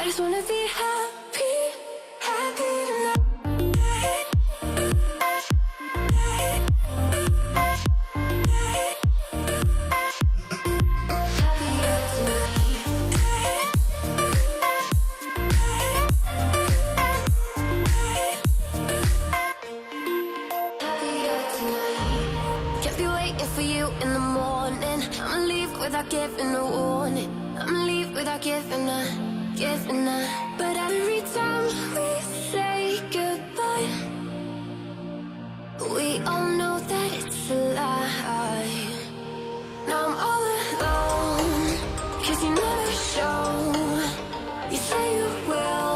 just wanna be happy, happy tonight. For you in the morning, I'ma leave without giving a warning. I'ma leave without giving a. But every time we say goodbye, we all know that it's a lie. Now I'm all alone, 'cause you never show. You say you will,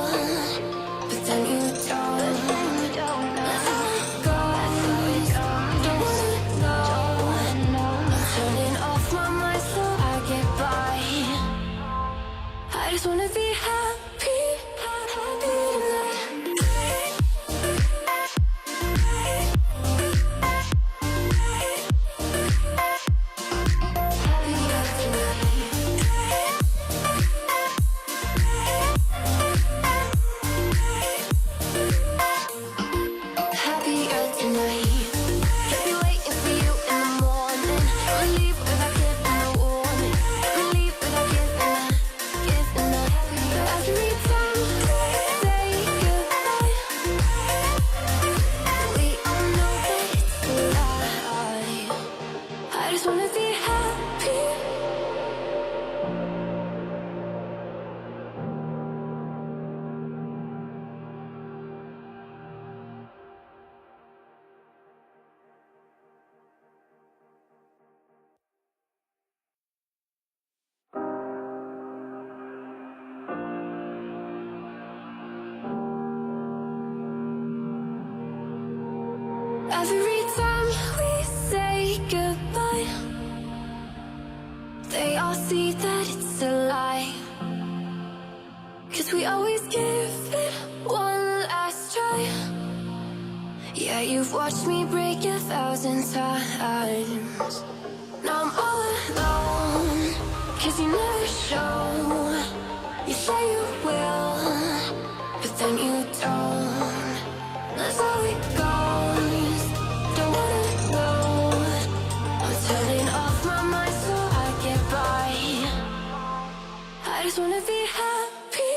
but then you don't. That's how it goes. Don't wanna know. Turning off my mind so I get by. I just wanna be happy, happy tonight. Happier tonight. Happier tonight. Kept me waiting for you in the morning. I'ma leave without giving a warning. I'ma leave without giving a. But every time we say goodbye, we all know that it's a lie. I just wanna be happy. Every time we say goodbye, they all see that it's a lie. 'Cause we always give it one last try. Yeah, you've watched me break 1,000 times. Now I'm all alone, 'cause you never show. You say you will, but then you don't. That's how it goes. Don't wanna know. I'm turning off my mind so I get by. I just wanna be happy,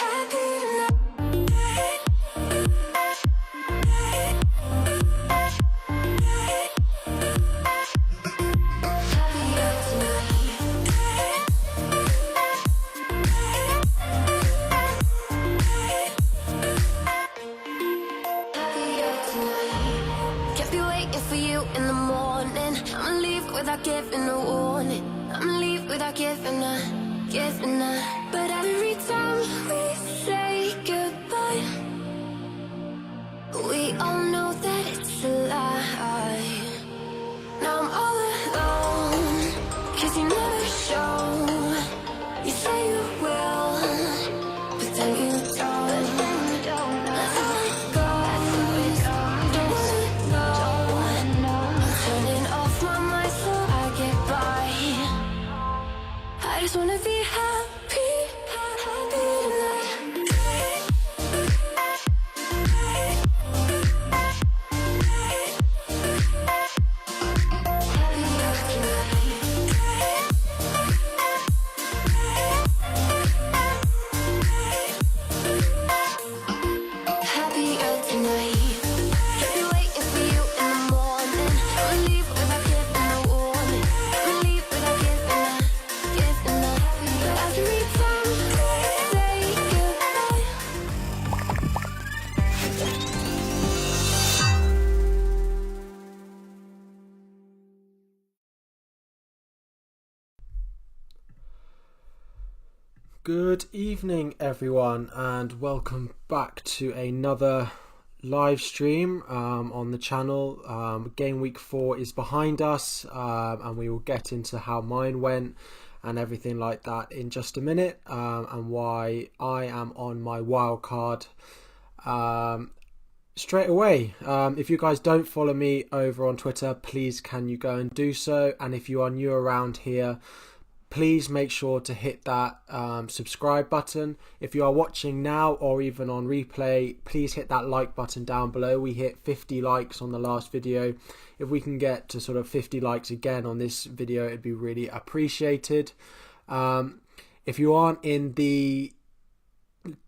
happy tonight. Happier tonight. Happier tonight. Kept me waiting for you in the morning. I'ma leave without giving a warning. I'ma leave without giving a. But every time we say goodbye, we all know that it's a lie. Now I'm all alone, 'cause you never show. You say you will, but then you don't. That's how it goes. Don't wanna know. I'm turning off my mind so I get by. I just wanna be happy, happy tonight. Happier tonight. Happier tonight. Kept me waiting for you in the morning. I'ma leave without giving a warning. I'ma leave without giving a. But every time we say goodbye, Good evening, everyone, and welcome back to another live stream on the channel. Game week 4 is behind us, and we will get into how mine went and everything like that in just a minute, and why I am on my wildcard straight away. If you guys don't follow me over on Twitter, please can you go and do so, and if you are new around here, please make sure to hit that subscribe button. If you are watching now or even on replay, please hit that like button down below. We hit 50 likes on the last video. If we can get to sort of 50 likes again on this video, it'd be really appreciated. If you aren't in the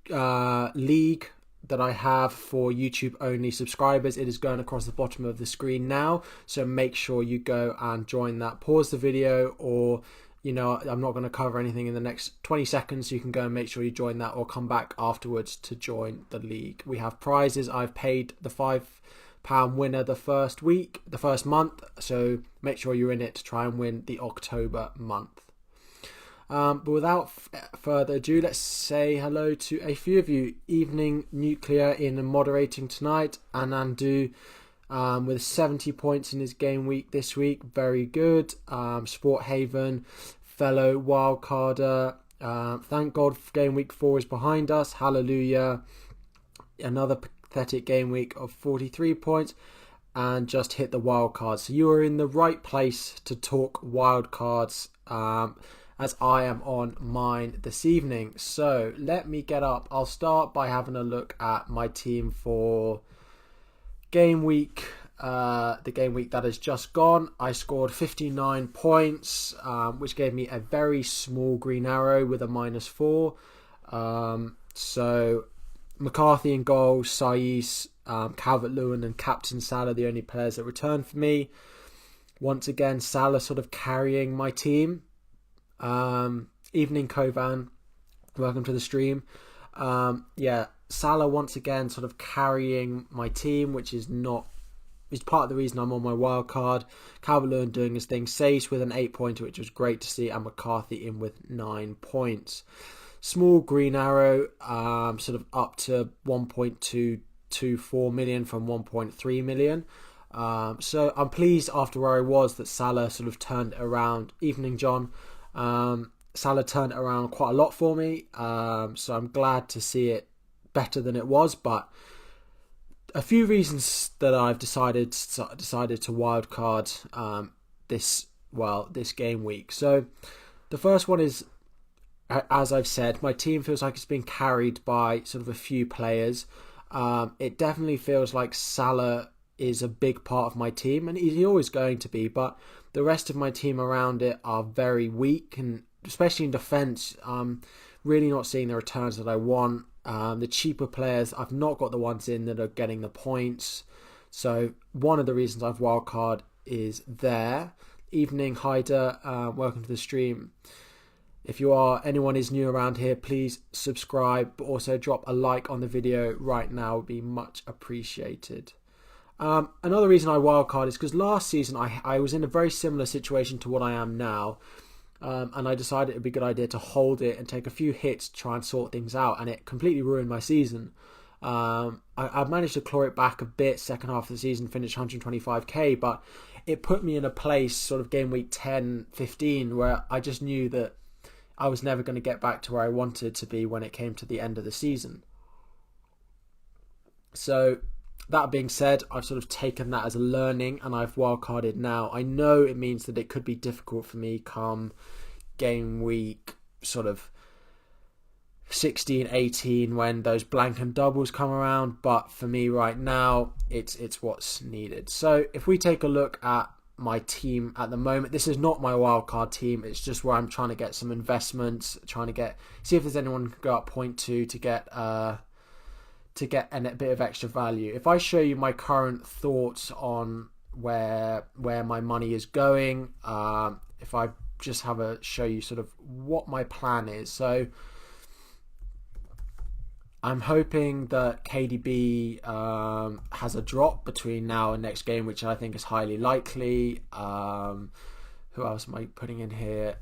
league that I have for YouTube only subscribers, it is going across the bottom of the screen now, so make sure you go and join that. Pause the video, or I'm not going to cover anything in the next 20 seconds, so you can go and make sure you join that, or come back afterwards to join the league. We have prizes. I've paid the £5 winner the first month, so make sure you're in it to try and win the October month. But without further ado, let's say hello to a few of you. Evening Nuclear in moderating tonight. Anandu with 70 points in his game week this week. Very good. Sport Haven, fellow wildcarder. Thank God game week 4 is behind us. Hallelujah. Another pathetic game week of 43 points. And just hit the wildcard. So you are in the right place to talk wildcards. As I am on mine this evening. So let me get up. I'll start by having a look at my team for game week. The game week that has just gone. I scored 59 points, which gave me a very small green arrow with a -4. So McCarthy in goal, Saiz, Calvert-Lewin and Captain Salah, the only players that returned for me. Once again, Salah sort of carrying my team. Evening Kovan, welcome to the stream. Salah once again sort of carrying my team, which is part of the reason I'm on my wild card. Calvert-Lewin doing his thing. Sace with an 8-pointer, which was great to see, and McCarthy in with 9 points. Small green arrow, sort of up to 1.224 million from 1.3 million. So I'm pleased after where I was that Salah sort of turned around. Evening John. Salah turned it around quite a lot for me, so I'm glad to see it better than it was. But a few reasons that I've decided to wildcard this game week. So the first one is, as I've said, my team feels like it's been carried by sort of a few players. It definitely feels like Salah is a big part of my team, and he's always going to be, but the rest of my team around it are very weak, and especially in defence, really not seeing the returns that I want. The cheaper players, I've not got the ones in that are getting the points. So one of the reasons I've wildcard is there. Evening Hyder, welcome to the stream. If anyone is new around here, please subscribe, but also drop a like on the video right now, would be much appreciated. Another reason I wildcard is because last season I was in a very similar situation to what I am now, and I decided it would be a good idea to hold it and take a few hits to try and sort things out, and it completely ruined my season. I've managed to claw it back a bit second half of the season, finished 125k, but it put me in a place sort of game week 10, 15 where I just knew that I was never going to get back to where I wanted to be when it came to the end of the season. So that being said, I've sort of taken that as a learning, and I've wildcarded now. I know it means that it could be difficult for me come game week sort of 16, 18 when those blank and doubles come around, but for me right now, it's what's needed. So if we take a look at my team at the moment, this is not my wildcard team, it's just where I'm trying to get some investments, see if there's anyone who can go up 0.2 to get a bit of extra value. If I show you my current thoughts on where my money is going, if I just show you sort of what my plan is. So I'm hoping that KDB has a drop between now and next game, which I think is highly likely. Who else am I putting in here?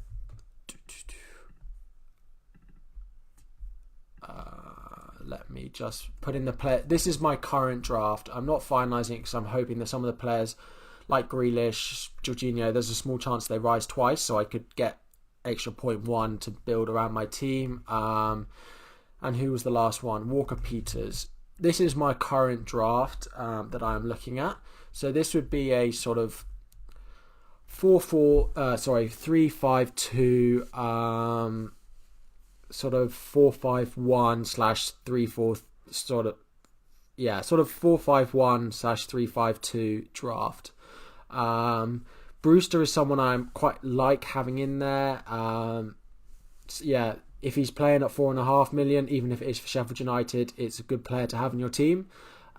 Let me just put in the player. This is my current draft. I'm not finalising it because I'm hoping that some of the players like Grealish, Jorginho, there's a small chance they rise twice, so I could get extra 0.1 to build around my team. And who was the last one? Walker Peters. This is my current draft that I'm looking at. So this would be a sort of 3-5-2, sort of 4-5-1/3-4 sort of 4-5-1/3-5-2 draft. Brewster is someone I'm quite like having in there. If he's playing at 4.5 million, even if it is for Sheffield United, it's a good player to have in your team.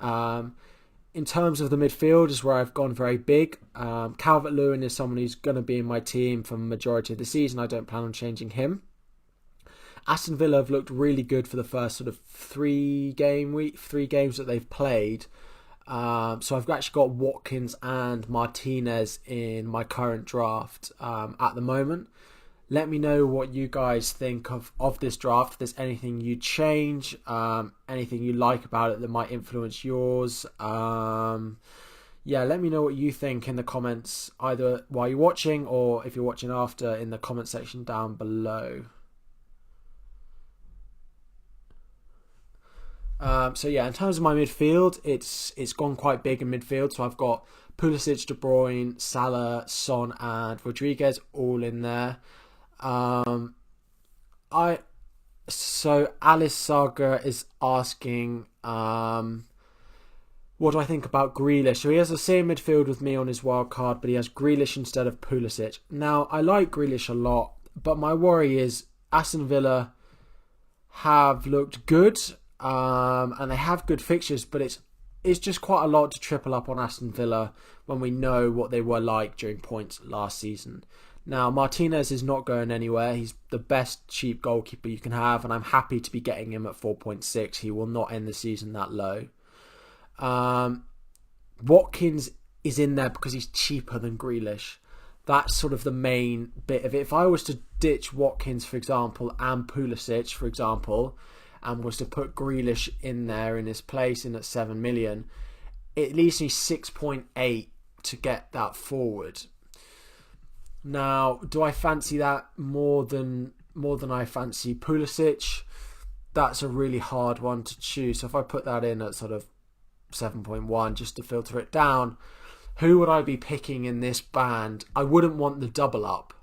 In terms of the midfield is where I've gone very big. Calvert-Lewin is someone who's going to be in my team for the majority of the season. I don't plan on changing him. Aston Villa have looked really good for the first sort of 3 games that they've played. So I've actually got Watkins and Martinez in my current draft at the moment. Let me know what you guys think of this draft. If there's anything you change, anything you like about it that might influence yours. Let me know what you think in the comments, either while you're watching or if you're watching after, in the comment section down below. In terms of my midfield, it's gone quite big in midfield. So I've got Pulisic, De Bruyne, Salah, Son, and Rodriguez all in there. Alice Saga is asking, what do I think about Grealish? So he has the same midfield with me on his wild card, but he has Grealish instead of Pulisic. Now, I like Grealish a lot, but my worry is Aston Villa have looked good. And they have good fixtures, but it's just quite a lot to triple up on Aston Villa when we know what they were like during points last season. Now, Martinez is not going anywhere. He's the best cheap goalkeeper you can have, and I'm happy to be getting him at 4.6. He will not end the season that low. Watkins is in there because he's cheaper than Grealish. That's sort of the main bit of it. If I was to ditch Watkins, for example, and Pulisic, for example, and was to put Grealish in there in his place in at 7 million, it leaves me 6.8 to get that forward. Now, do I fancy that more than I fancy Pulisic? That's a really hard one to choose. So if I put that in at sort of 7.1 just to filter it down, who would I be picking in this band? I wouldn't want the double up.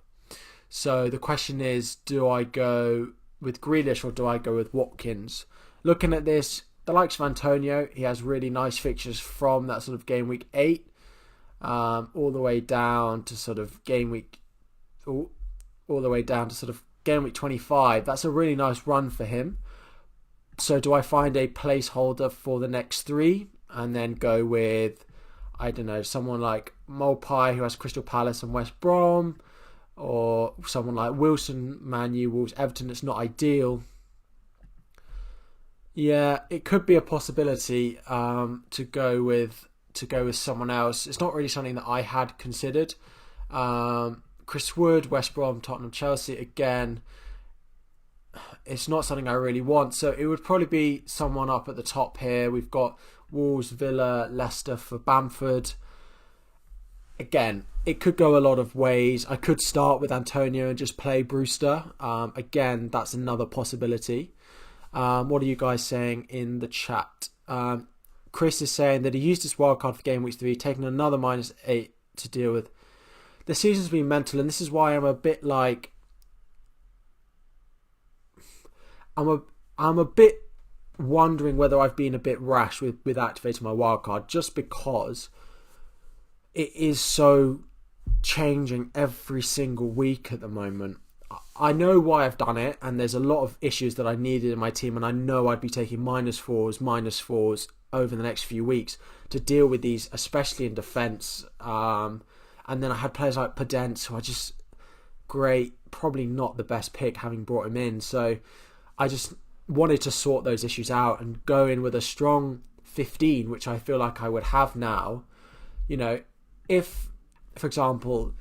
So the question is, do I go with Grealish or do I go with Watkins? Looking at this, the likes of Antonio, he has really nice fixtures from that sort of game week 8 all the way down to sort of game week 25. That's a really nice run for him. So do I find a placeholder for the next 3 and then go with, I don't know, someone like Mopai who has Crystal Palace and West Brom, or someone like Wilson, Man U, Wolves, Everton? It's not ideal. Yeah, it could be a possibility to go with someone else. It's not really something that I had considered. Chris Wood, West Brom, Tottenham, Chelsea, again, it's not something I really want. So it would probably be someone up at the top here. We've got Wolves, Villa, Leicester for Bamford. Again, it could go a lot of ways. I could start with Antonio and just play Brewster. Again, that's another possibility. What are you guys saying in the chat? Chris is saying that he used his wildcard for game week 3, taking another -8 to deal with. The season's been mental, and this is why I'm a bit like... I'm a bit wondering whether I've been a bit rash with activating my wildcard, just because it is so changing every single week at the moment. I know why I've done it, and there's a lot of issues that I needed in my team, and I know I'd be taking -4s over the next few weeks to deal with these, especially in defence. And then I had players like Podence, who are just great, probably not the best pick having brought him in. So I just wanted to sort those issues out and go in with a strong 15, which I feel like I would have now. You know, if, for example,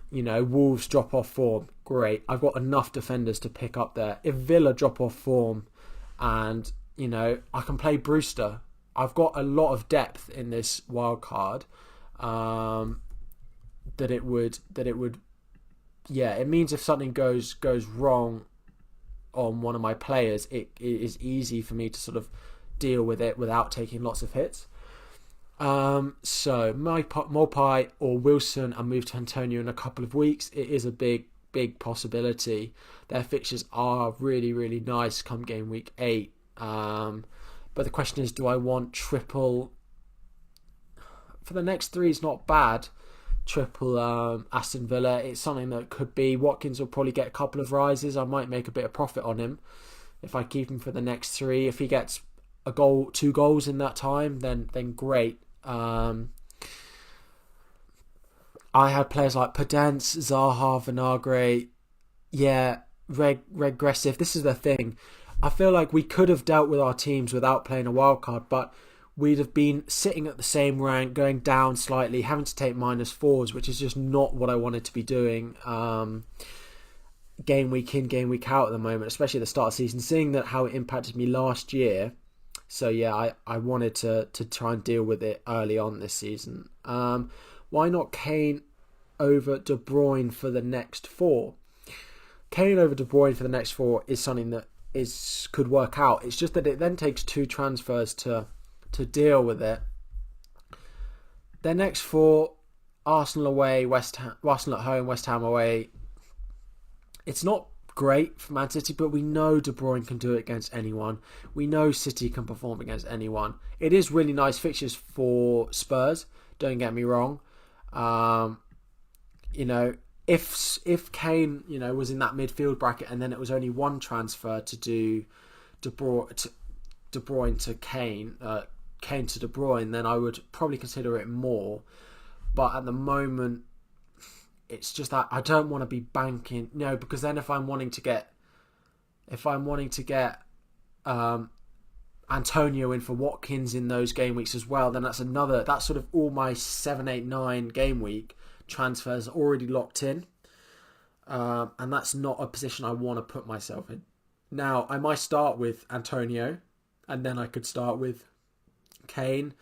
you know, Wolves drop off form, great. I've got enough defenders to pick up there. If Villa drop off form and, you know, I can play Brewster. I've got a lot of depth in this wild card. That it would, yeah, it means if something goes wrong on one of my players, it is easy for me to sort of deal with it without taking lots of hits. So Mopai or Wilson and move to Antonio in a couple of weeks. It is a big possibility. Their fixtures are really, really nice come game week 8. But the question is, do I want triple? For the next 3 is not bad. Triple Aston Villa. It's something that could be. Watkins will probably get a couple of rises. I might make a bit of profit on him if I keep him for the next 3. If he gets a goal, 2 goals in that time, then great. I had players like Podence, Zaha, Vinagre. Yeah, regressive. This is the thing. I feel like we could have dealt with our teams without playing a wildcard, but we'd have been sitting at the same rank, going down slightly, having to take -4s, which is just not what I wanted to be doing. Game week in, game week out at the moment, especially at the start of the season, seeing that how it impacted me last year. So yeah, I wanted to try and deal with it early on this season. Why not Kane over De Bruyne for the next 4? Kane over De Bruyne for the next 4 is something that could work out. It's just that it then takes 2 transfers to deal with it. Their next 4: Arsenal away, Arsenal at home, West Ham away. It's not great for Man City, but we know De Bruyne can do it against anyone. We know City can perform against anyone. It is really nice fixtures for Spurs, don't get me wrong. If Kane, was in that midfield bracket and then it was only 1 transfer to do De Bruyne to Kane, Kane to De Bruyne, then I would probably consider it more. But at the moment, it's just that I don't want to be banking, because then if I'm wanting to get Antonio in for Watkins in those game weeks as well, then that's sort of all my 7, 8, 9 game week transfers already locked in. And that's not a position I want to put myself in. Now, I might start with Antonio, and then I could start with Kane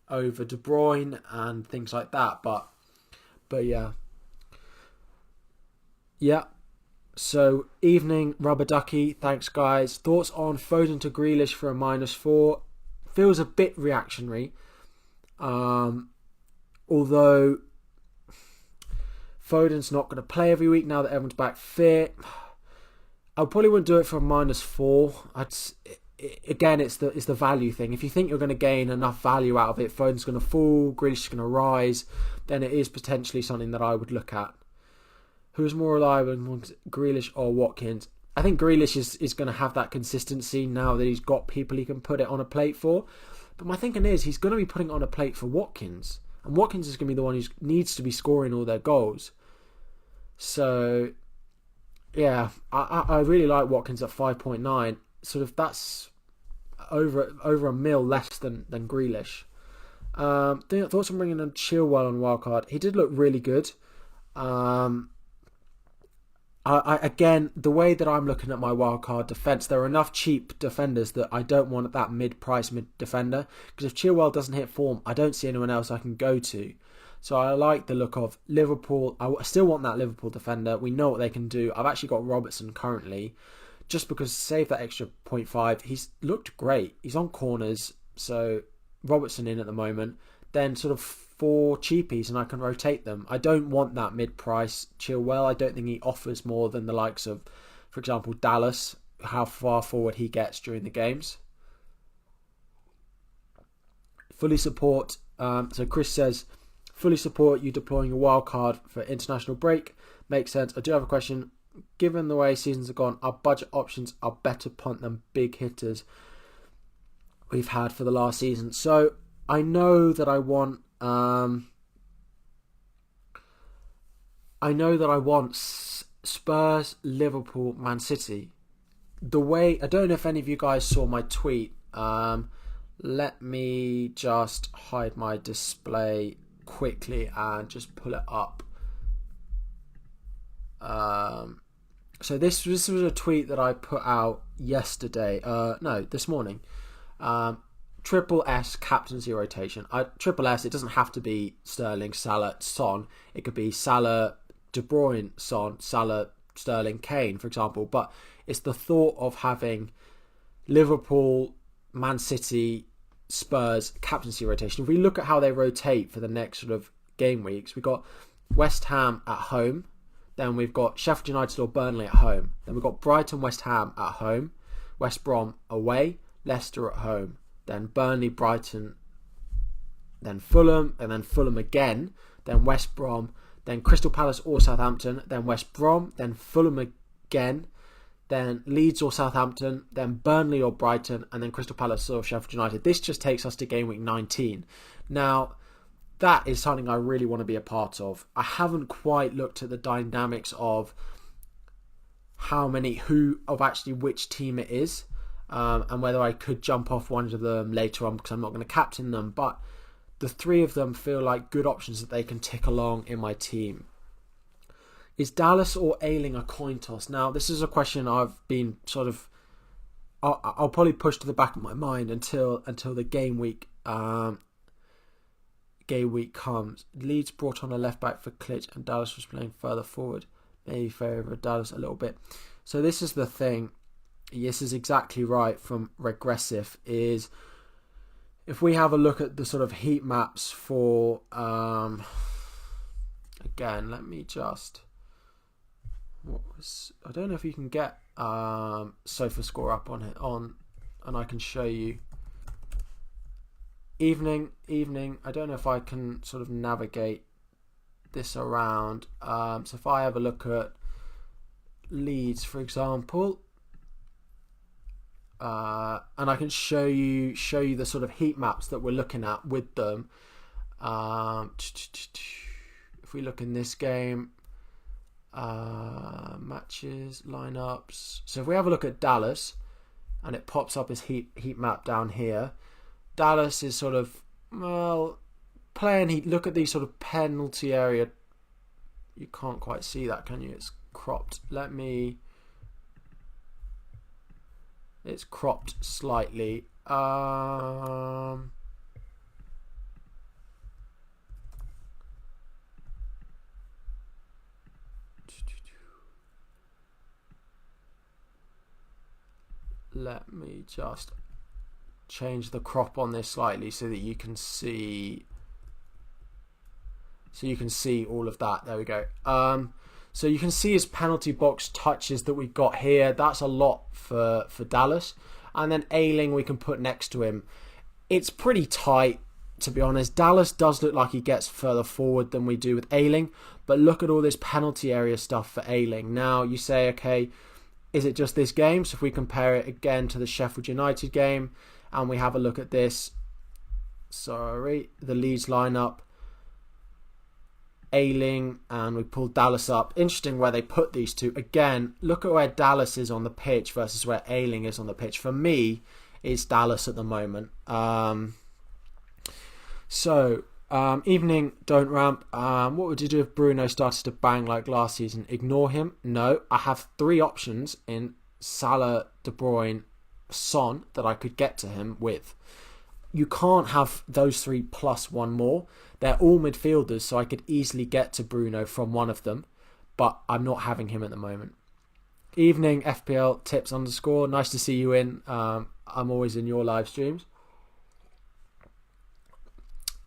over De Bruyne and things like that. But yeah. Yeah. So, evening, Rubber Ducky. Thanks, guys. Thoughts on Foden to Grealish for a -4? Feels a bit reactionary. Although Foden's not going to play every week now that everyone's back fit. I probably wouldn't do it for a -4. Again, it's the value thing. If you think you're going to gain enough value out of it, Foden's going to fall, Grealish is going to rise, then it is potentially something that I would look at. Who's more reliable, Grealish or Watkins? I think Grealish is going to have that consistency now that he's got people he can put it on a plate for. But my thinking is he's going to be putting it on a plate for Watkins. And Watkins is going to be the one who needs to be scoring all their goals. So, yeah, I really like Watkins at 5.9. Sort of that's over a mil less than Grealish. Thoughts on bringing in Chilwell on wildcard? He did look really good. Again, the way that I'm looking at my wildcard defence, there are enough cheap defenders that I don't want that mid defender. Because if Chilwell doesn't hit form, I don't see anyone else I can go to. So I like the look of Liverpool. I still want that Liverpool defender. We know what they can do. I've actually got Robertson currently. Just because save that extra 0.5. He's looked great. He's on corners. So Robertson in at the moment. Then sort of 4 cheapies and I can rotate them. I don't want that mid-price Chilwell. I don't think he offers more than the likes of, for example, Dallas, how far forward he gets during the games. Fully support. So Chris says, fully support you deploying a wild card for international break. Makes sense. I do have a question. Given the way seasons have gone, our budget options are better punt than big hitters we've had for the last season. So I know that I want Spurs, Liverpool, Man City. The way, I don't know if any of you guys saw my tweet. Let me just hide my display quickly and just pull it up. So this was a tweet that I put out yesterday. This morning. Triple S captaincy rotation. Triple S, it doesn't have to be Sterling, Salah, Son. It could be Salah, De Bruyne, Son, Salah, Sterling, Kane, for example. But it's the thought of having Liverpool, Man City, Spurs captaincy rotation. If we look at how they rotate for the next sort of game weeks, we've got West Ham at home, then we've got Sheffield United or Burnley at home, then we've got Brighton, West Ham at home, West Brom away, Leicester at home, then Burnley, Brighton, then Fulham, and then Fulham again, then West Brom, then Crystal Palace or Southampton, then West Brom, then Fulham again, then Leeds or Southampton, then Burnley or Brighton, and then Crystal Palace or Sheffield United. This just takes us to game week 19. Now, that is something I really want to be a part of. I haven't quite looked at the dynamics of actually which team it is, and whether I could jump off one of them later on because I'm not going to captain them, but the three of them feel like good options that they can tick along in my team. Is Dallas or Ayling a coin toss? Now, this is a question I've been sort of... I'll probably push to the back of my mind until the game week comes. Leeds brought on a left back for Klitsch and Dallas was playing further forward. Maybe favour Dallas a little bit. So this is the thing. This is exactly right from Regressive. Is if we have a look at the sort of heat maps for... again, let me just... I don't know if you can get Sofa Score up on it and I can show you evening. I don't know if I can sort of navigate this around. So if I have a look at Leeds, for example, and I can show you the sort of heat maps that we're looking at with them. If we look in this game. Matches, lineups. So if we have a look at Dallas and it pops up as heat map down here, Dallas is sort of playing heat. Look at these sort of penalty area. You can't quite see that, can you? It's cropped. It's cropped slightly. Let me just change the crop on this slightly so that you can see all of that. There we go. So you can see his penalty box touches that we've got here. That's a lot for Dallas. And then Ayling we can put next to him. It's pretty tight, to be honest. Dallas does look like he gets further forward than we do with Ayling, but look at all this penalty area stuff for Ayling. Now you say, okay, is it just this game? So if we compare it again to the Sheffield United game and we have a look at this, the Leeds lineup, Ayling, and we pull Dallas up. Interesting where they put these two. Again, look at where Dallas is on the pitch versus where Ayling is on the pitch. For me, it's Dallas at the moment. Evening, don't ramp. What would you do if Bruno started to bang like last season? Ignore him? No. I have three options in Salah, De Bruyne, Son that I could get to him with. You can't have those three plus one more. They're all midfielders, so I could easily get to Bruno from one of them, but I'm not having him at the moment. Evening, FPL tips _ Nice to see you in. I'm always in your live streams.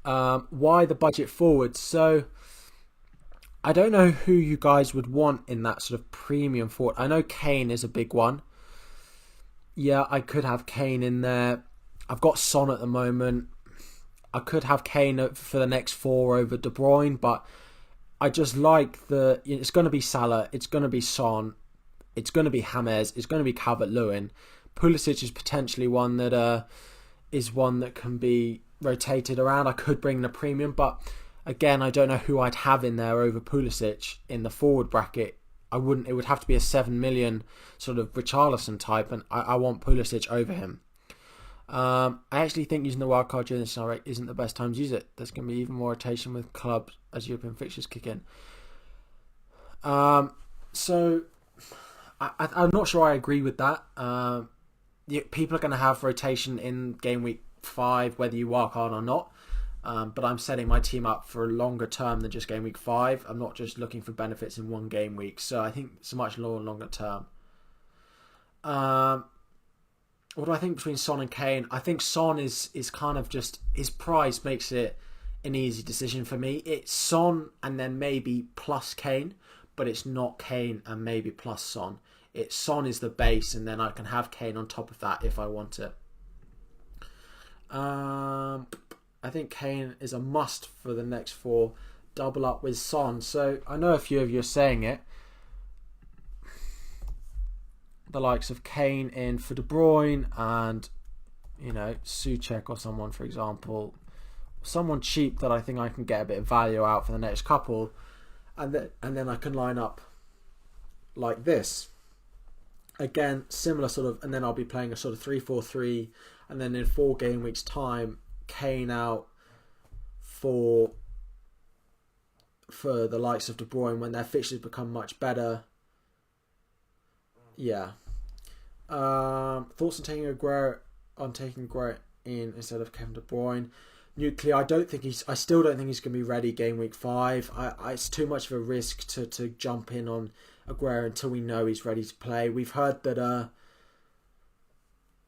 Why the budget forward? So I don't know who you guys would want in that sort of premium forward. I know Kane is a big one. Yeah, I could have Kane in there. I've got Son at the moment. I could have Kane for the next 4 over De Bruyne, but I just like it's going to be Salah, it's going to be Son, it's going to be James, it's going to be Calvert-Lewin. Pulisic is potentially one that can be rotated around. I could bring in a premium, but again, I don't know who I'd have in there over Pulisic in the forward bracket. It would have to be a 7 million sort of Richarlison type, and I want Pulisic over him. I actually think using the wildcard during this scenario isn't the best time to use it. There's going to be even more rotation with clubs as European fixtures kick in. So I'm not sure I agree with that. People are going to have rotation in game week 5, whether you wildcard or not. But I'm setting my team up for a longer term than just game week 5. I'm not just looking for benefits in one game week. So I think it's a much longer term. what do I think between Son and Kane? I think Son is kind of just, his price makes it an easy decision for me. It's Son and then maybe plus Kane, but it's not Kane and maybe plus Son. It's Son is the base, and then I can have Kane on top of that if I want it. I think Kane is a must for the next 4. Double up with Son. So I know a few of you are saying it. The likes of Kane in for De Bruyne and, you know, Souček or someone, for example. Someone cheap that I think I can get a bit of value out for the next couple. And then I can line up like this. Again, similar sort of, and then I'll be playing a sort of 3-4-3. And then in 4 game weeks time, Kane out for the likes of De Bruyne when their fixtures become much better. Yeah. Thoughts on taking Aguero in instead of Kevin De Bruyne. Nuclear, I still don't think he's going to be ready game week 5. It's too much of a risk to jump in on Aguero until we know he's ready to play. We've heard that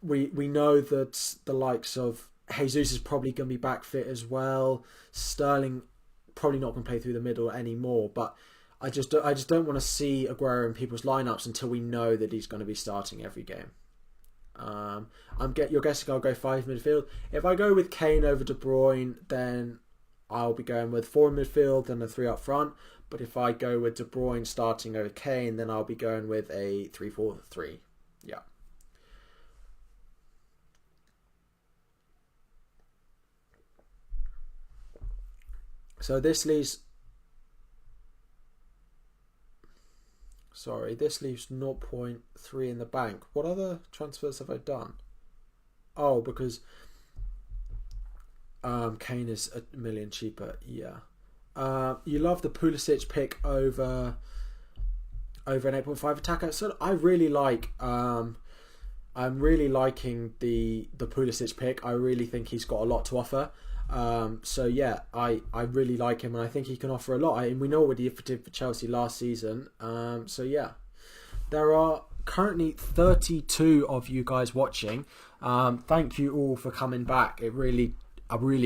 we know that the likes of Jesus is probably going to be back fit as well. Sterling probably not going to play through the middle anymore, but I just don't want to see Aguero in people's lineups until we know that he's going to be starting every game. You're guessing I'll go 5 midfield. If I go with Kane over De Bruyne, then I'll be going with 4 midfield and a 3 up front. But if I go with De Bruyne starting over Kane, then I'll be going with a 3-4-3. Yeah. So this leaves 0.3 in the bank. What other transfers have I done? Oh, because Kane is $1 million cheaper. Yeah. You love the Pulisic pick over an 8.5 attacker. So I really like. I'm really liking the Pulisic pick. I really think he's got a lot to offer. So yeah, I really like him, and I think he can offer a lot. And we know what he did for Chelsea last season. So yeah, there are currently 32 of you guys watching. Thank you all for coming back. I really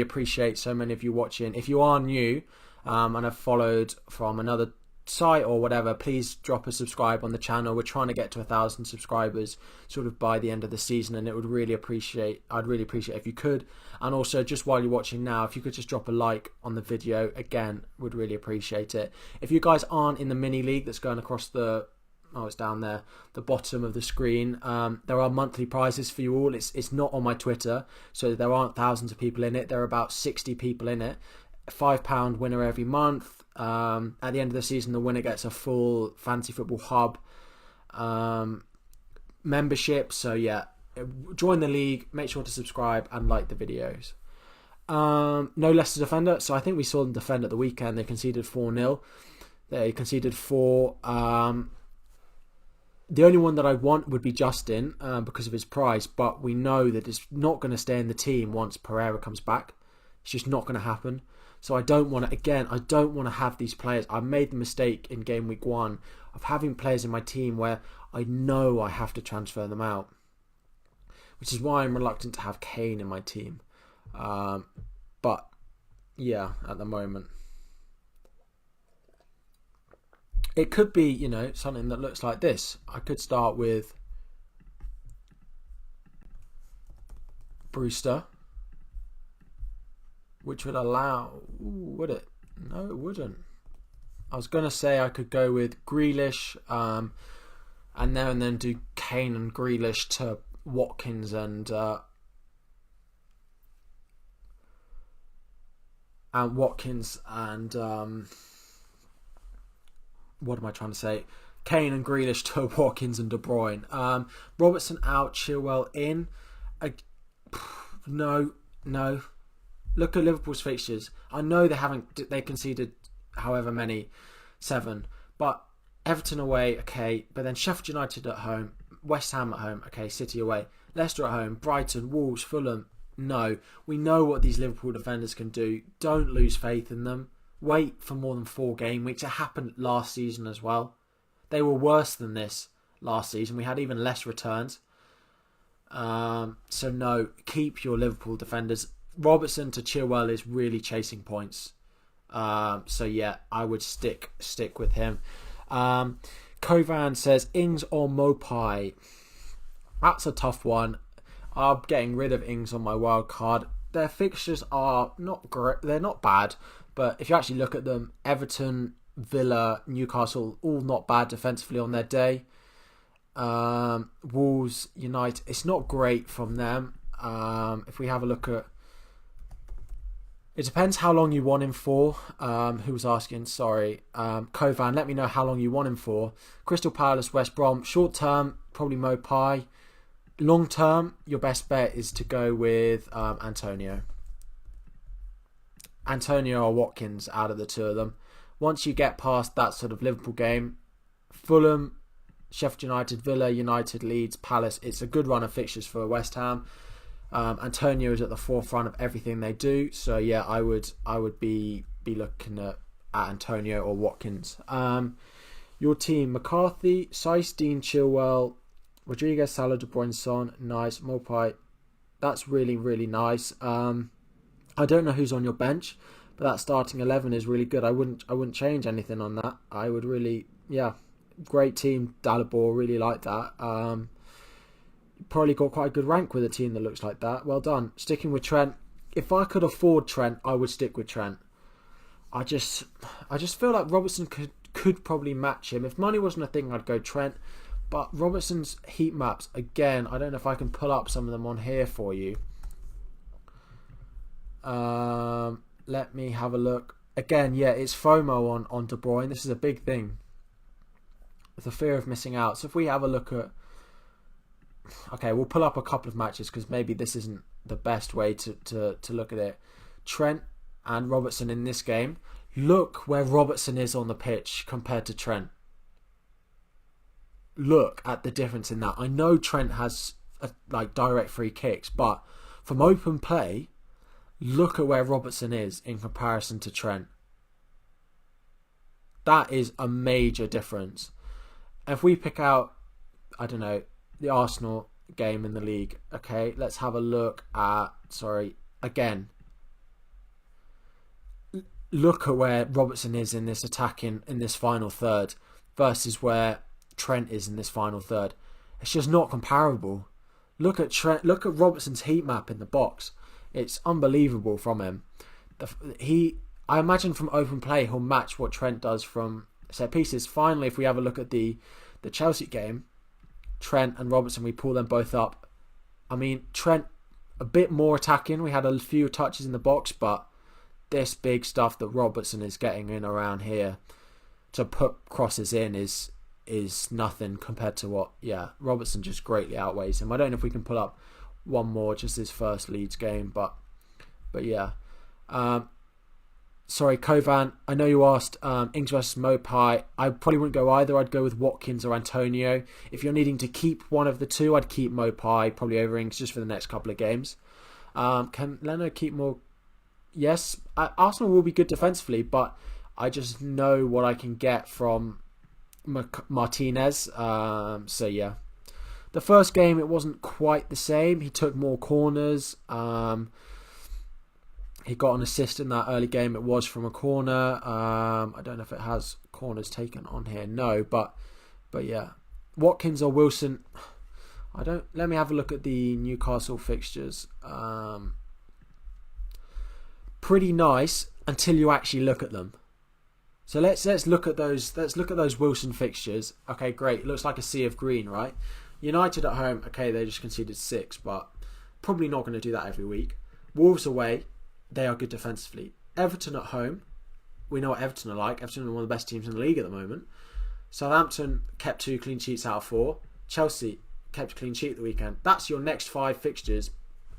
appreciate so many of you watching. If you are new and have followed from another site or whatever, please drop a subscribe on the channel. We're trying to get to 1,000 subscribers sort of by the end of the season, and I'd really appreciate if you could. And also, just while you're watching now, if you could just drop a like on the video, again, would really appreciate it. If you guys aren't in the mini league that's going across it's down there, the bottom of the screen, there are monthly prizes for you all. It's not on my Twitter, so there aren't thousands of people in it. There are about 60 people in it. £5 winner every month. At the end of the season, the winner gets a full Fantasy Football Hub membership. So yeah, join the league, make sure to subscribe and like the videos. No Leicester defender, so I think we saw them defend at the weekend. They conceded 4-0. They conceded 4. The only one that I want would be Justin because of his price, but we know that it's not going to stay in the team once Pereira comes back. It's just not going to happen. So I don't want to have these players. I made the mistake in game week 1 of having players in my team where I know I have to transfer them out, which is why I'm reluctant to have Kane in my team. But yeah, at the moment, it could be, something that looks like this. I could start with Brewster, which would allow... would it? No, it wouldn't. I was going to say I could go with Grealish and then do Kane and Grealish to Watkins and what am I trying to say? Kane and Grealish to Watkins and De Bruyne. Robertson out, Chilwell in. No. Look at Liverpool's fixtures. I know they conceded however many, 7. But Everton away, okay. But then Sheffield United at home, West Ham at home, okay. City away, Leicester at home, Brighton, Wolves, Fulham. No, we know what these Liverpool defenders can do. Don't lose faith in them. Wait for more than 4 game weeks. It happened last season as well. They were worse than this last season. We had even less returns. So no, keep your Liverpool defenders. Robertson to Chilwell is really chasing points. So yeah, I would stick with him. Kovan says Ings or Mopai. That's a tough one. I'm getting rid of Ings on my wild card. Their fixtures are not great. They're not bad, but if you actually look at them, Everton, Villa, Newcastle, all not bad defensively on their day. Wolves, United, it's not great from them. If we have a look at, it depends how long you want him for. Who was asking? Sorry, Kovan. Let me know how long you want him for. Crystal Palace, West Brom. Short term, probably Mopai. Long term, your best bet is to go with Antonio or Watkins out of the two of them. Once you get past that sort of Liverpool game, Fulham, Sheffield United, Villa, United, Leeds, Palace, it's a good run of fixtures for West Ham. Antonio is at the forefront of everything they do, so yeah, I would be looking at Antonio or Watkins. Your team: McCarthy, Saiss, Dean, Chilwell, Rodriguez, Salah, De Bruyne, Son, nice. Mopai, that's really, really nice. I don't know who's on your bench, but that starting 11 is really good. I wouldn't change anything on that. I would really, yeah, great team. Dalibor, really like that. Probably got quite a good rank with a team that looks like that. Well done. Sticking with Trent. If I could afford Trent, I would stick with Trent. I just feel like Robertson could probably match him. If money wasn't a thing, I'd go Trent. But Robertson's heat maps, again, I don't know if I can pull up some of them on here for you. Let me have a look. Again, yeah, it's FOMO on De Bruyne. This is a big thing. The fear of missing out. So if we have a look at... Okay, we'll pull up a couple of matches because maybe this isn't the best way to look at it. Trent and Robertson in this game. Look where Robertson is on the pitch compared to Trent. Look at the difference in that. I know Trent has direct free kicks, but from open play, look at where Robertson is in comparison to Trent. That is a major difference. If we pick out, I don't know, the Arsenal game in the league, okay, let's have a look at, again. Look at where Robertson is in this attacking, in this final third versus where Trent is in this final third. It's just not comparable. Look at Trent. Look at Robertson's heat map in the box. It's unbelievable from him. I imagine from open play he'll match what Trent does from set pieces. Finally, if we have a look at the Chelsea game, Trent and Robertson, we pull them both up. I mean, Trent a bit more attacking. We had a few touches in the box, but this big stuff that Robertson is getting in around here to put crosses in is nothing compared to what, Robertson just greatly outweighs him. I don't know if we can pull up one more, just his first Leeds game, but yeah. Sorry, Kovan, I know you asked Ings versus Mopai. I probably wouldn't go either. I'd go with Watkins or Antonio. If you're needing to keep one of the two, I'd keep Mopai probably over Ings just for the next couple of games. Can Leno keep more? Yes, Arsenal will be good defensively, but I just know what I can get from Martinez. So yeah, the first game it wasn't quite the same. He took more corners. He got an assist in that early game. It was from a corner. I don't know if it has corners taken on here. No, but yeah, Watkins or Wilson. Let me have a look at the Newcastle fixtures. Pretty nice until you actually look at them. So let's look at those. Let's look at those Wilson fixtures. Okay, great. It looks like a sea of green, right? United at home. Okay, they just conceded 6, but probably not going to do that every week. Wolves away. They are good defensively. Everton at home. We know what Everton are like. Everton are one of the best teams in the league at the moment. Southampton kept 2 clean sheets out of 4. Chelsea kept a clean sheet at the weekend. That's your next 5 fixtures.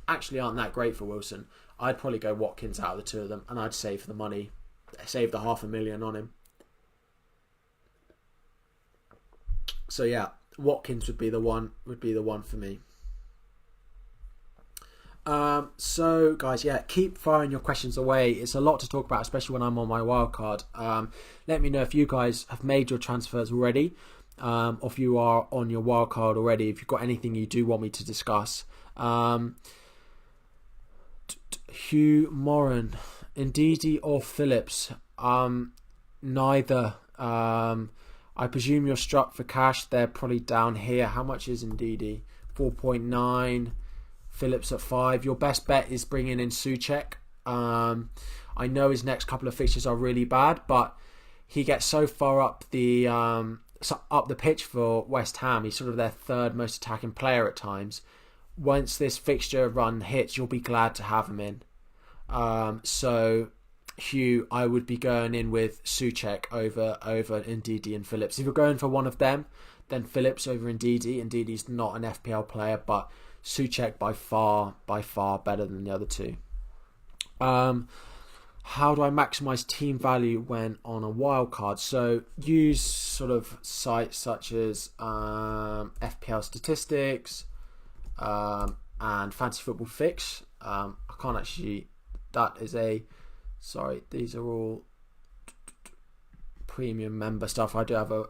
Actually aren't that great for Wilson. I'd probably go Watkins out of the two of them, and I'd save the money. Save the $500,000 on him. So yeah, Watkins would be the one for me. So guys, yeah, keep firing your questions away. It's a lot to talk about, especially when I'm on my wildcard. Let me know if you guys have made your transfers already. if you are on your wildcard already, if you've got anything you do want me to discuss. Hugh Moran, Ndidi or Phillips? Neither. I presume you're struck for cash. They're probably down here. How much is Ndidi? 4.9. Phillips at 5. Your best bet is bringing in Souček. I know his next couple of fixtures are really bad, but he gets so far up the pitch for West Ham. He's sort of their third most attacking player at times. Once this fixture run hits, you'll be glad to have him in. So Hugh, I would be going in with Souček over Ndidi and Phillips. If you're going for one of them, then Phillips over Ndidi. Ndidi's not an FPL player, but Souček by far better than the other two. How do I maximize team value when on a wild card? So use sort of sites such as FPL Statistics and Fantasy Football Fix. I can't actually. That is a. Sorry, these are all premium member stuff. I do have a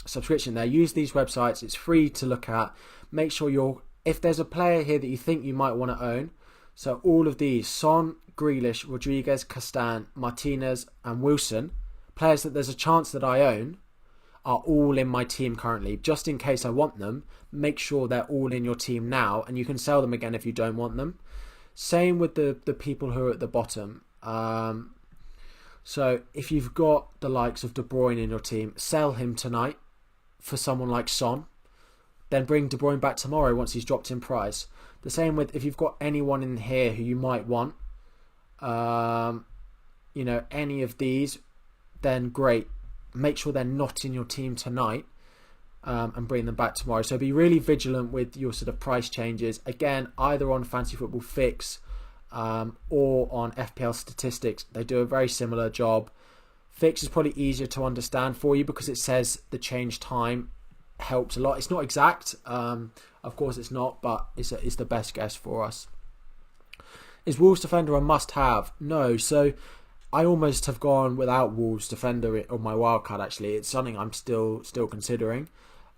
subscription there. Use these websites. It's free to look at. Make sure if there's a player here that you think you might want to own. So all of these, Son, Grealish, Rodriguez, Castan, Martinez and Wilson, players that there's a chance that I own, are all in my team currently. Just in case I want them, make sure they're all in your team now, and you can sell them again if you don't want them. Same with the people who are at the bottom. So if you've got the likes of De Bruyne in your team, sell him tonight for someone like Son. Then bring De Bruyne back tomorrow once he's dropped in price. The same with if you've got anyone in here who you might want, any of these, then great. Make sure they're not in your team tonight and bring them back tomorrow. So be really vigilant with your sort of price changes. Again, either on Fantasy Football Fix or on FPL Statistics. They do a very similar job. Fix is probably easier to understand for you because it says the change time helps a lot. It's not exact. Of course it's not, but it's the best guess for us. Is Wolves Defender a must-have? No. So I almost have gone without Wolves Defender on my wildcard, actually. It's something I'm still considering.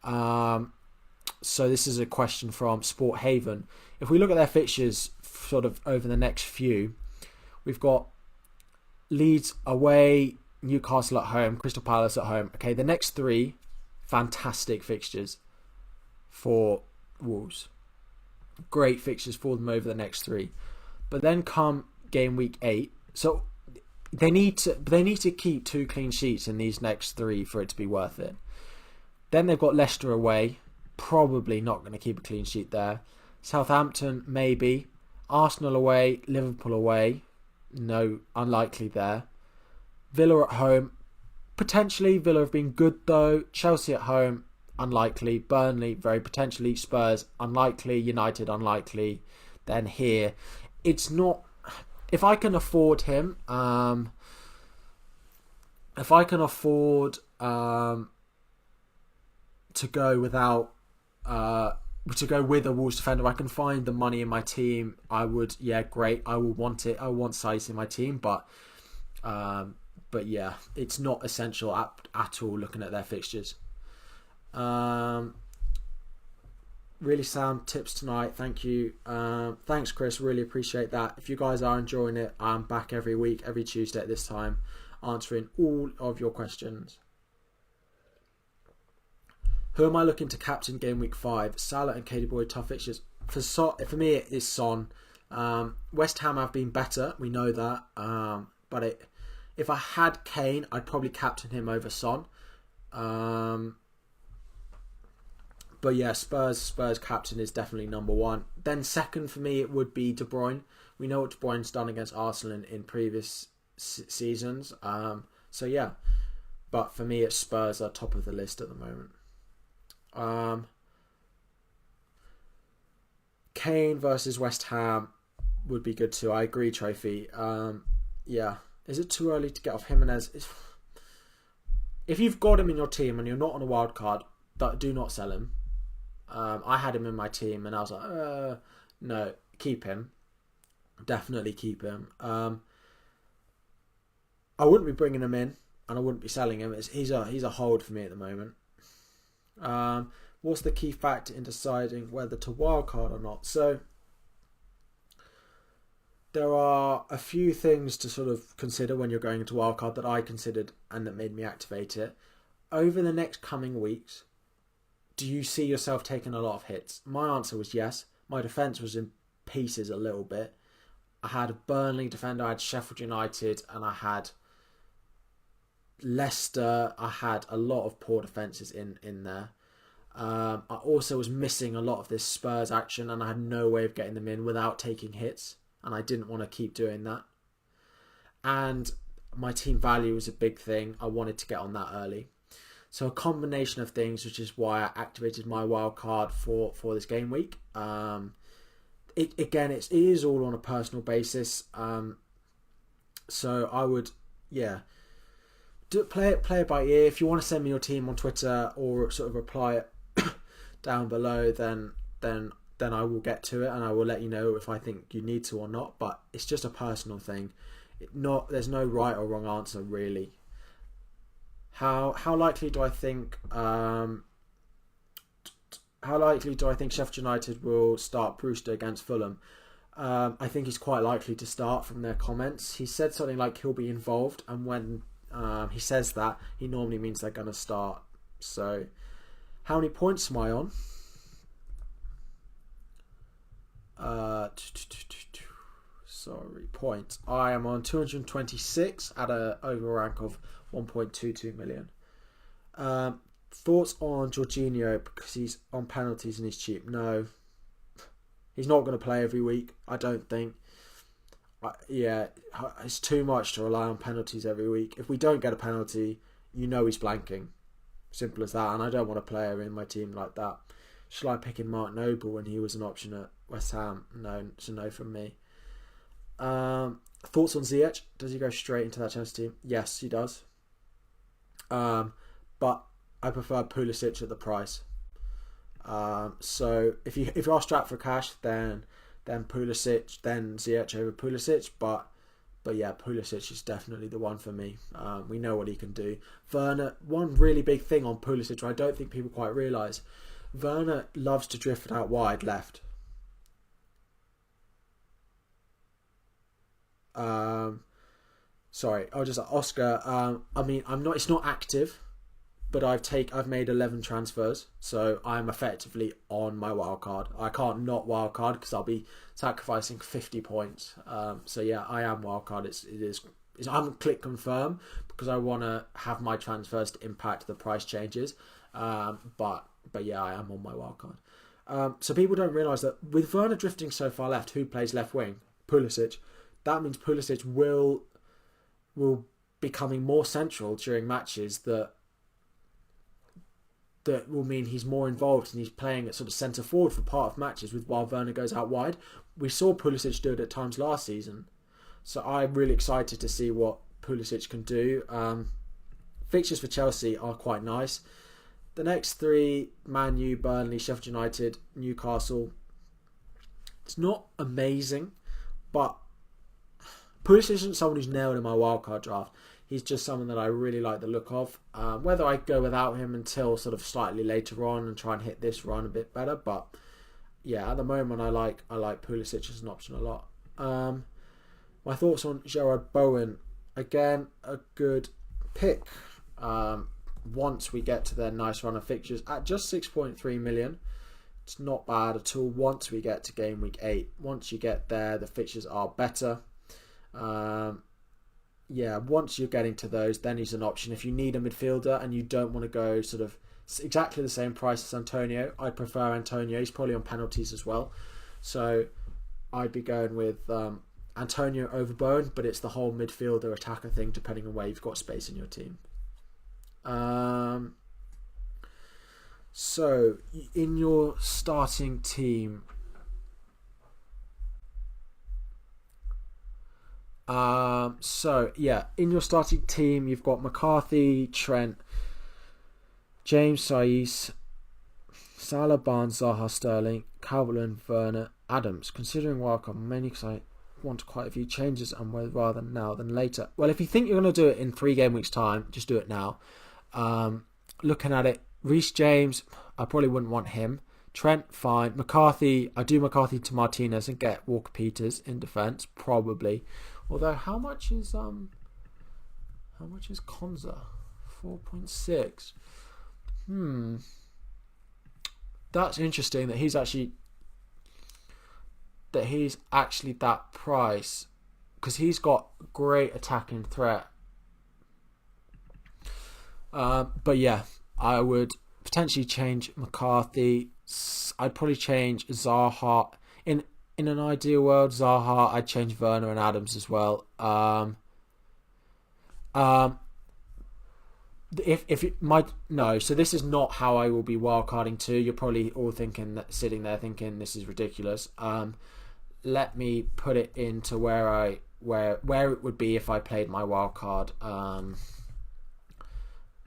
So this is a question from Sport Haven. If we look at their fixtures sort of over the next few, we've got Leeds away, Newcastle at home, Crystal Palace at home. Okay, the next 3 fantastic fixtures for Wolves. Great fixtures for them over the next 3. But then come game week 8. So they need to keep 2 clean sheets in these next 3 for it to be worth it. Then they've got Leicester away. Probably not going to keep a clean sheet there. Southampton, maybe. Arsenal away. Liverpool away. No, unlikely there. Villa at home. Potentially. Villa have been good though. Chelsea at home. Unlikely. Burnley, very potentially. Spurs, unlikely. United, unlikely. Then here. It's not... If I can afford him... if I can afford... to go without to go with a Wolves defender, I can find the money in my team. I would, great. I will want it. I want Sice in my team, but yeah, it's not essential at all. Looking at their fixtures, really sound tips tonight. Thank you. Thanks, Chris. Really appreciate that. If you guys are enjoying it, I'm back every week, every Tuesday at this time, answering all of your questions. Who am I looking to captain game week 5? Salah and Katie Boyd, tough fixtures. For me, it is Son. West Ham have been better. We know that. But if I had Kane, I'd probably captain him over Son. But yeah, Spurs captain is definitely number 1. Then second for me, it would be De Bruyne. We know what De Bruyne's done against Arsenal in previous seasons. So yeah. But for me, it's Spurs are top of the list at the moment. Kane versus West Ham would be good too. I agree, Trophy. Yeah. Is it too early to get off Jimenez? If you've got him in your team and you're not on a wild card, do not sell him. I had him in my team and I was like, no, keep him. Definitely keep him. I wouldn't be bringing him in. and I wouldn't be selling him. He's a hold for me at the moment. What's the key factor in deciding whether to wildcard or not? So there are a few things to sort of consider when you're going into wildcard that I considered and that made me activate it. Over the next coming weeks, do you see yourself taking a lot of hits? My answer was yes. My defence was in pieces a little bit. I had a Burnley defender, I had Sheffield United, and I had Leicester. I had a lot of poor defences in there. I also was missing a lot of this Spurs action, and I had no way of getting them in without taking hits, and I didn't want to keep doing that. And my team value was a big thing. I wanted to get on that early. So a combination of things, which is why I activated my wild card for this game week. It is all on a personal basis. So I would, play it by ear. If you want to send me your team on Twitter or sort of reply it down below, then I will get to it and I will let you know if I think you need to or not. But it's just a personal thing. There's no right or wrong answer really. How likely do I think Sheffield United will start Brewster against Fulham? I think he's quite likely to start from their comments. He said something like he'll be involved, and when he says that, he normally means they're going to start. So, how many points am I on? Points. I am on 226 at an over rank of 1.22 million. Thoughts on Jorginho, because he's on penalties and he's cheap? No. He's not going to play every week, I don't think. It's too much to rely on penalties every week. If we don't get a penalty, he's blanking. Simple as that. And I don't want a player in my team like that. Shall I pick in Mark Noble when he was an option at West Ham? No, it's a no from me. Thoughts on Ziyech? Does he go straight into that Chelsea team? Yes, he does. But I prefer Pulisic at the price. So if you are strapped for cash, then Pulisic, then Ziyech over Pulisic. But Pulisic is definitely the one for me. We know what he can do. Werner, one really big thing on Pulisic, I don't think people quite realise. Werner loves to drift out wide left. Oscar. It's not active, but I've made 11 transfers, so I'm effectively on my wildcard. I can't not wildcard because I'll be sacrificing 50 points. I am wildcard. I haven't clicked confirm because I want to have my transfers to impact the price changes. But I am on my wildcard. So people don't realise that with Werner drifting so far left, who plays left wing? Pulisic. That means Pulisic will be coming more central during matches that will mean he's more involved and he's playing at sort of centre forward for part of matches while Werner goes out wide. We saw Pulisic do it at times last season. So I'm really excited to see what Pulisic can do. Fixtures for Chelsea are quite nice. The next three, Man U, Burnley, Sheffield United, Newcastle. It's not amazing, but Pulisic isn't someone who's nailed in my wildcard draft. He's just someone that I really like the look of. Whether I go without him until sort of slightly later on and try and hit this run a bit better, but at the moment I like Pulisic as an option a lot. My thoughts on Gerard, Bowen, again a good pick. Once we get to their nice run of fixtures at just 6.3 million, it's not bad at all. Once we get to game week 8, once you get there, the fixtures are better. Once you're getting to those, then he's an option. If you need a midfielder and you don't want to go sort of exactly the same price as Antonio, I prefer Antonio. He's probably on penalties as well, so I'd be going with Antonio over Bowen, but it's the whole midfielder attacker thing depending on where you've got space in your team. So in your starting team, in your starting team, you've got McCarthy, Trent, James Saiz, Salah, Barnes, Zaha, Sterling, Calvert-Lewin, Werner, Adams. Considering wildcard, mainly because I want quite a few changes and rather now than later. Well, if you think you're going to do it in 3 game weeks time, just do it now. Looking at it, Reece James, I probably wouldn't want him. Trent, fine. McCarthy, I do McCarthy to Martinez and get Walker-Peters in defence, probably. Although, how much is Konza? 4.6. That's interesting that he's actually that price, because he's got great attacking threat. But yeah, I would potentially change McCarthy. I'd probably change Zaha. In an ideal world, Zaha, I'd change Werner and Adams as well. So this is not how I will be wildcarding too. You're probably all sitting there thinking this is ridiculous. Let me put it into where it would be if I played my wildcard.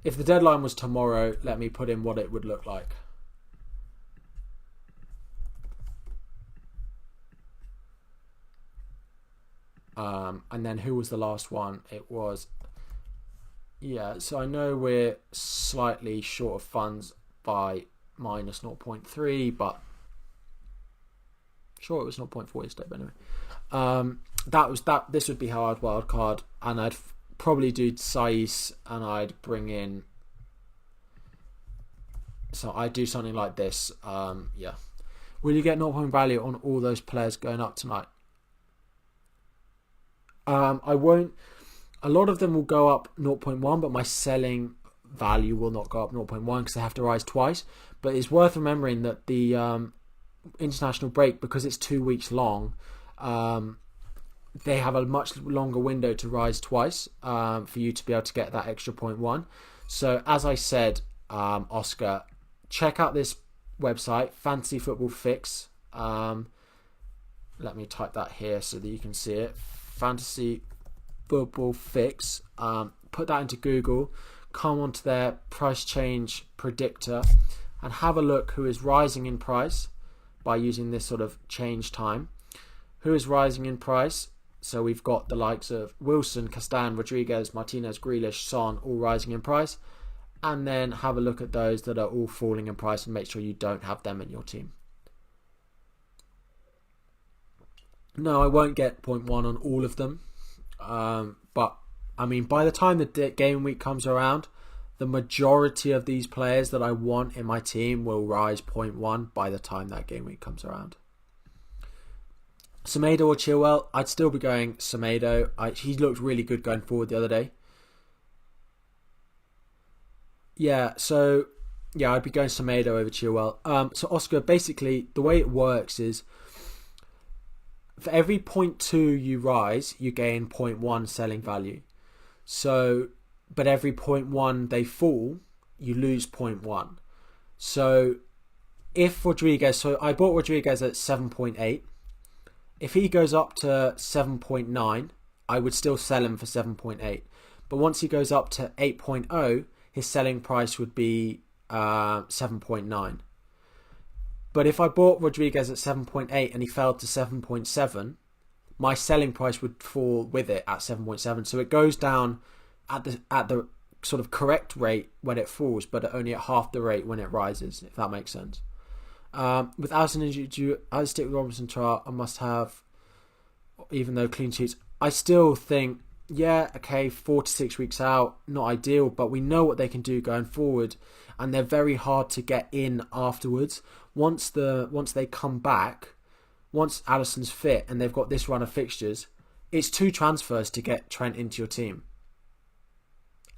If the deadline was tomorrow, let me put in what it would look like. And then who was the last one? It was... Yeah, so I know we're slightly short of funds by minus 0.3, but sure, it was 0.4 yesterday, but anyway. This would be how I'd wildcard, and I'd probably do Saiss, and I'd bring in... So I'd do something like this. Yeah. Will you get 0 value on all those players going up tonight? I won't. A lot of them will go up 0.1, but my selling value will not go up 0.1 because they have to rise twice. But it's worth remembering that the international break, because it's 2 weeks long, they have a much longer window to rise twice for you to be able to get that extra 0.1. So as I said, Oscar, check out this website, Fantasy Football Fix. Let me type that here so that you can see it. Fantasy Football Fix. Put that into Google, come onto their price change predictor and have a look who is rising in price by using this sort of change time. Who is rising in price? So we've got the likes of Wilson, Castan, Rodriguez, Martinez, Grealish, Son, all rising in price. And then have a look at those that are all falling in price and make sure you don't have them in your team. No, I won't get 0.1 on all of them. But I mean, by the time the game week comes around, the majority of these players that I want in my team will rise 0.1 by the time that game week comes around. Semedo or Chilwell, I'd still be going Semedo. He looked really good going forward the other day. Yeah, so yeah, I'd be going Semedo over Chilwell. So Oscar, basically the way it works is, for every 0.2 you rise, you gain 0.1 selling value. So, but every 0.1 they fall, you lose 0.1. So, if Rodriguez, so I bought Rodriguez at 7.8. If he goes up to 7.9, I would still sell him for 7.8. But once he goes up to 8.0, his selling price would be 7.9. But if I bought Rodriguez at 7.8 and he fell to 7.7, my selling price would fall with it at 7.7. So it goes down at the sort of correct rate when it falls, but only at half the rate when it rises, if that makes sense. With Alisson injured, I stick with Robinson chart. I must have, even though clean sheets. I still think, yeah, okay, 4 to 6 weeks out, not ideal, but we know what they can do going forward, and they're very hard to get in afterwards. Once they come back, once Alisson's fit and they've got this run of fixtures, it's 2 transfers to get Trent into your team.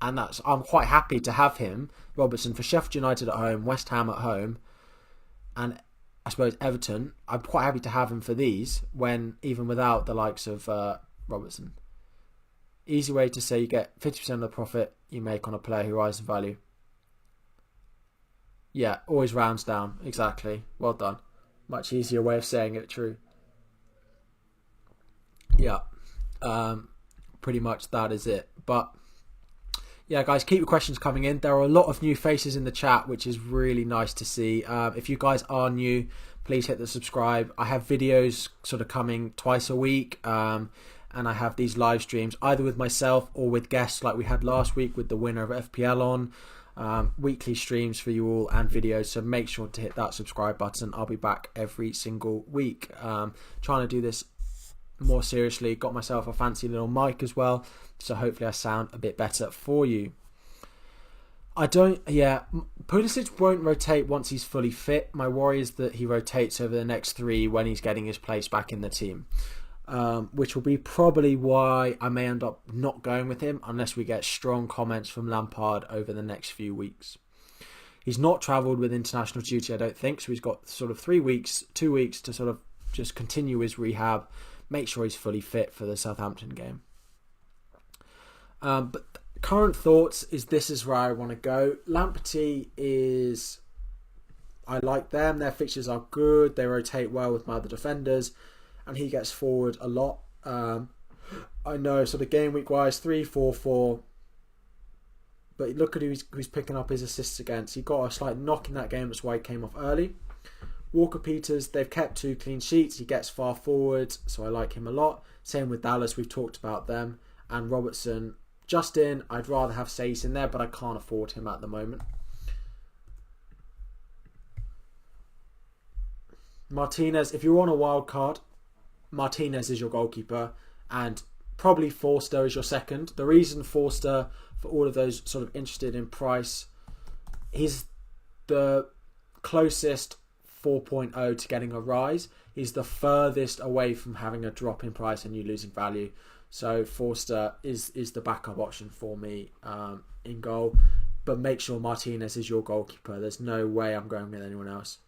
And I'm quite happy to have him, Robertson, for Sheffield United at home, West Ham at home, and I suppose Everton. I'm quite happy to have him for these, even without the likes of Robertson. Easy way to say you get 50% of the profit you make on a player who rises in value. Yeah, always rounds down. Exactly. Well done. Much easier way of saying it, true. Yeah. Pretty much that is it. But yeah, guys, keep your questions coming in. There are a lot of new faces in the chat, which is really nice to see. If you guys are new, please hit the subscribe. I have videos sort of coming twice a week, and I have these live streams either with myself or with guests like we had last week with the winner of FPL on. Weekly streams for you all and videos, so make sure to hit that subscribe button. I'll be back every single week. Trying to do this more seriously. Got myself a fancy little mic as well, so hopefully I sound a bit better for you. Pulisic won't rotate once he's fully fit. My worry is that he rotates over the next 3 when he's getting his place back in the team, which will be probably why I may end up not going with him unless we get strong comments from Lampard over the next few weeks. He's not travelled with international duty, I don't think, so he's got sort of 2 weeks to sort of just continue his rehab, make sure he's fully fit for the Southampton game. But current thoughts is this is where I want to go. Lamptey is... I like them. Their fixtures are good. They rotate well with my other defenders. And he gets forward a lot. I know sort of game week wise 3-4-4. But look at who's picking up his assists against. He got a slight knock in that game. That's why he came off early. Walker-Peters, they've kept 2 clean sheets. He gets far forward, so I like him a lot. Same with Dallas, we've talked about them. And Robertson, Justin, I'd rather have Sace in there, but I can't afford him at the moment. Martinez, if you're on a wild card, Martinez is your goalkeeper, and probably Forster is your second. The reason Forster, for all of those sort of interested in price, he's the closest 4.0 to getting a rise. He's the furthest away from having a drop in price and you losing value. So Forster is the backup option for me in goal. But make sure Martinez is your goalkeeper. There's no way I'm going with anyone else.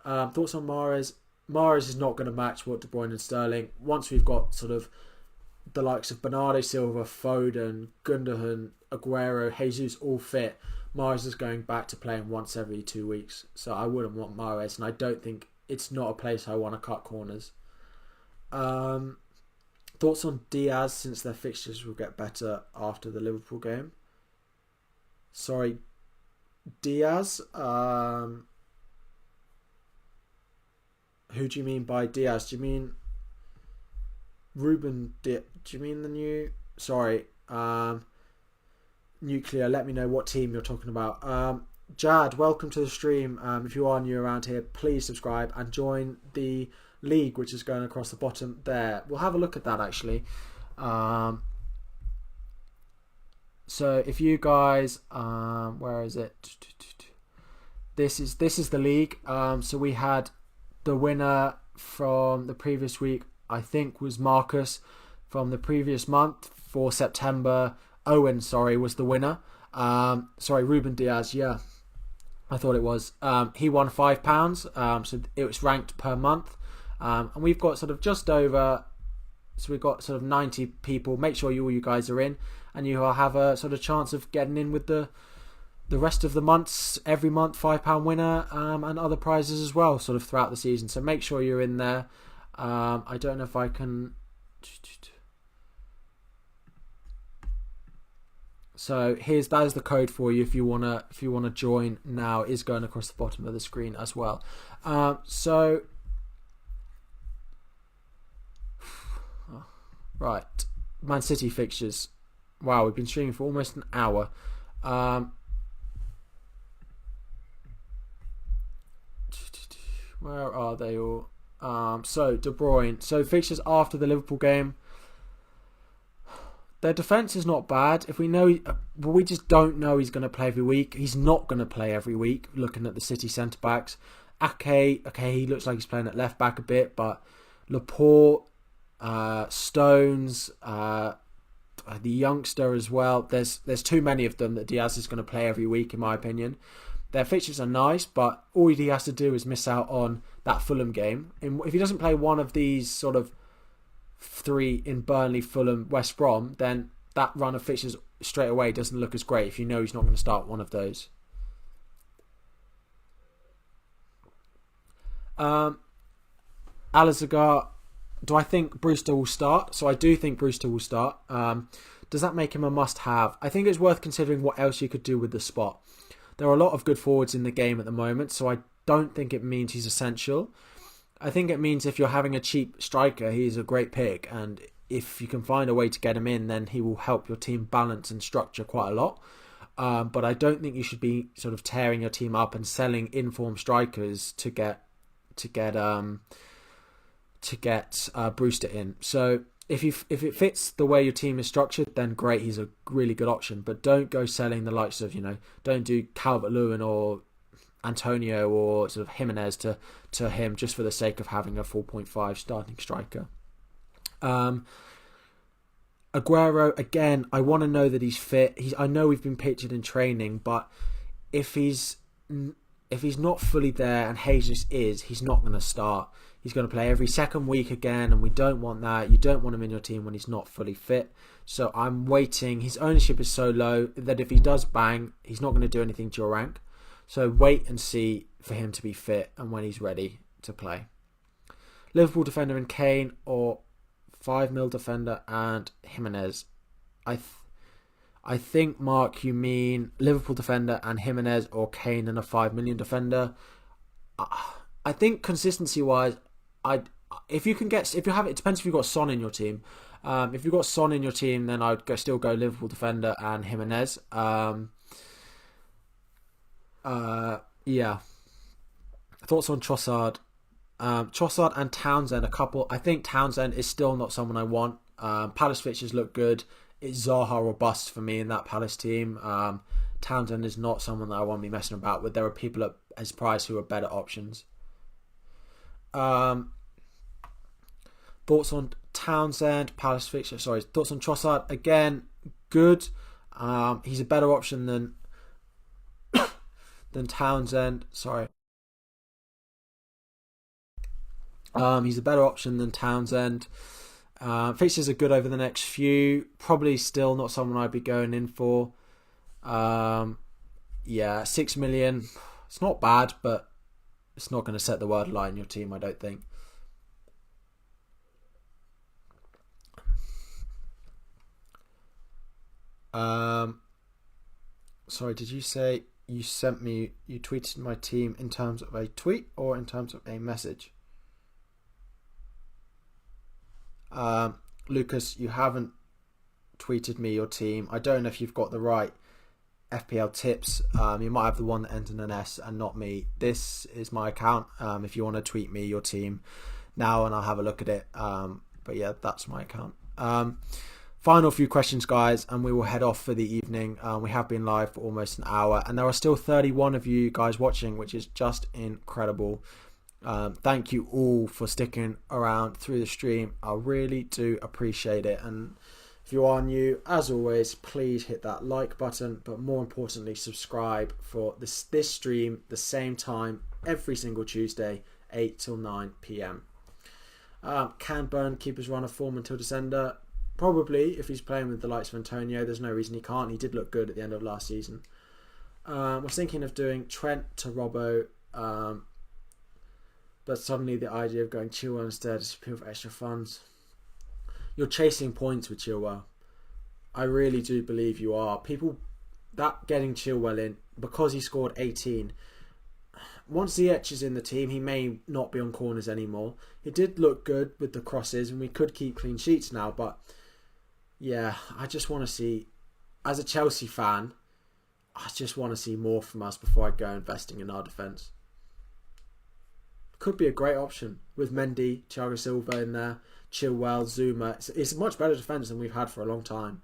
Thoughts on Mahrez? Mahrez is not going to match what De Bruyne and Sterling. Once we've got sort of the likes of Bernardo Silva, Foden, Gundogan, Aguero, Jesus all fit, Mahrez is going back to playing once every 2 weeks. So I wouldn't want Mahrez, and I don't think it's not a place I want to cut corners. Thoughts on Diaz since their fixtures will get better after the Liverpool game? Sorry, Diaz? Who do you mean by Diaz? Do you mean Ruben Diaz? Do you mean the new... Sorry. Nuclear, let me know what team you're talking about. Jad, welcome to the stream. If you are new around here, please subscribe and join the league, which is going across the bottom there. We'll have a look at that actually. So if you guys, where is it? This is the league. So we had the winner from the previous week, I think, was Marcus. From the previous month for September, Owen, was the winner. Ruben Diaz, yeah. I thought it was. He won £5. So it was ranked per month. And we've got sort of just over... So we've got sort of 90 people. Make sure all you guys are in. And you will have a sort of chance of getting in with the rest of the months. Every month, £5 winner. And other prizes as well, sort of throughout the season. So make sure you're in there. I don't know if I can... So that is the code for you if you wanna join now. It is going across the bottom of the screen as well. Right, Man City fixtures. Wow, we've been streaming for almost an hour. Where are they all? So De Bruyne. So fixtures after the Liverpool game. Their defence is not bad. If we know, but we just don't know he's going to play every week. He's not going to play every week. Looking at the City centre backs, Ake, he looks like he's playing at left back a bit, but Laporte, Stones, the youngster as well. There's too many of them that Diaz is going to play every week, in my opinion. Their fixtures are nice, but all he has to do is miss out on that Fulham game. If he doesn't play one of these sort of 3 in Burnley, Fulham, West Brom, then that run of fixtures straight away doesn't look as great if you know he's not going to start one of those. Alazagar, do I think Brewster will start? So I do think Brewster will start. does that make him a must-have? I think it's worth considering what else you could do with the spot. There are a lot of good forwards in the game at the moment, so I don't think it means he's essential. I think it means if you're having a cheap striker, he's a great pick, and if you can find a way to get him in, then he will help your team balance and structure quite a lot. But I don't think you should be sort of tearing your team up and selling informed strikers to get Brewster in. So if it fits the way your team is structured, then great, he's a really good option. But don't go selling the likes of, don't do Calvert-Lewin or Antonio or sort of Jimenez to him just for the sake of having a 4.5 starting striker. Aguero, again, I want to know that he's fit. I know we've been pictured in training, but if he's not fully there and Jesus is, he's not going to start. He's going to play every second week again, and we don't want that. You don't want him in your team when he's not fully fit. So I'm waiting. His ownership is so low that if he does bang, he's not going to do anything to your rank. So wait and see for him to be fit and when he's ready to play. Liverpool defender in Kane or 5 mil defender and Jimenez. I think, Mark, you mean Liverpool defender and Jimenez or Kane and a 5 million defender. I think consistency wise, it depends if you've got Son in your team. If you've got Son in your team, then I'd still go Liverpool defender and Jimenez. Yeah. Thoughts on Trossard? Trossard and Townsend, a couple. I think Townsend is still not someone I want. Palace fixtures look good. It's Zaha or bust for me in that Palace team. Townsend is not someone that I want to be messing about with. There are people at his price who are better options. Thoughts on Townsend, Palace fixture. Sorry, thoughts on Trossard. Again, good. He's a better option than Townsend. Sorry. He's a better option than Townsend. Fixtures are good over the next few. Probably still not someone I'd be going in for. 6 million. It's not bad, but it's not going to set the world alight in your team, I don't think. Sorry, did you say you tweeted my team in terms of a tweet or in terms of a message? Lucas, you haven't tweeted me your team. I don't know if you've got the right FPL tips. You might have the one that ends in an S and not me. This is my account. If you want to tweet me your team now and I'll have a look at it. But yeah, that's my account. Final few questions, guys, and we will head off for the evening. We have been live for almost an hour and there are still 31 of you guys watching, which is just incredible. Thank you all for sticking around through the stream. I really do appreciate it. And if you are new, as always, please hit that like button, but more importantly, subscribe for this stream the same time every single Tuesday, 8 till 9 p.m. Can Burn keep his run of form until December? Probably, if he's playing with the likes of Antonio. There's no reason he can't. He did look good at the end of last season. Was thinking of doing Trent to Robbo, but suddenly the idea of going Chilwell instead is appeal for extra funds. You're chasing points with Chilwell. I really do believe you are. People that getting Chilwell in because he scored 18. Once Ziyech is in the team, he may not be on corners anymore. He did look good with the crosses, and we could keep clean sheets now. But yeah, I just want to see, as a Chelsea fan, I just want to see more from us before I go investing in our defence. Could be a great option with Mendy, Thiago Silva in there, Chilwell, Zuma. It's a much better defence than we've had for a long time.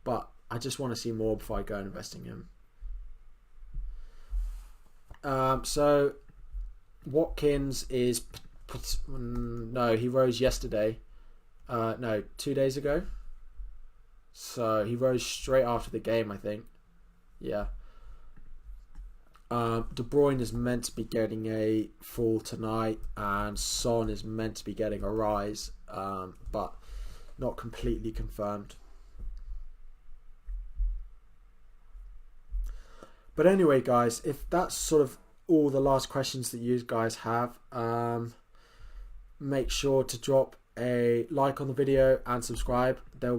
But I just want to see more before I go and invest in him. So Watkins is... No, he rose yesterday. 2 days ago. So he rose straight after the game, I think. Yeah. De Bruyne is meant to be getting a fall tonight, and Son is meant to be getting a rise, but not completely confirmed. But anyway, guys, if that's sort of all the last questions that you guys have, make sure to drop a like on the video and subscribe. There'll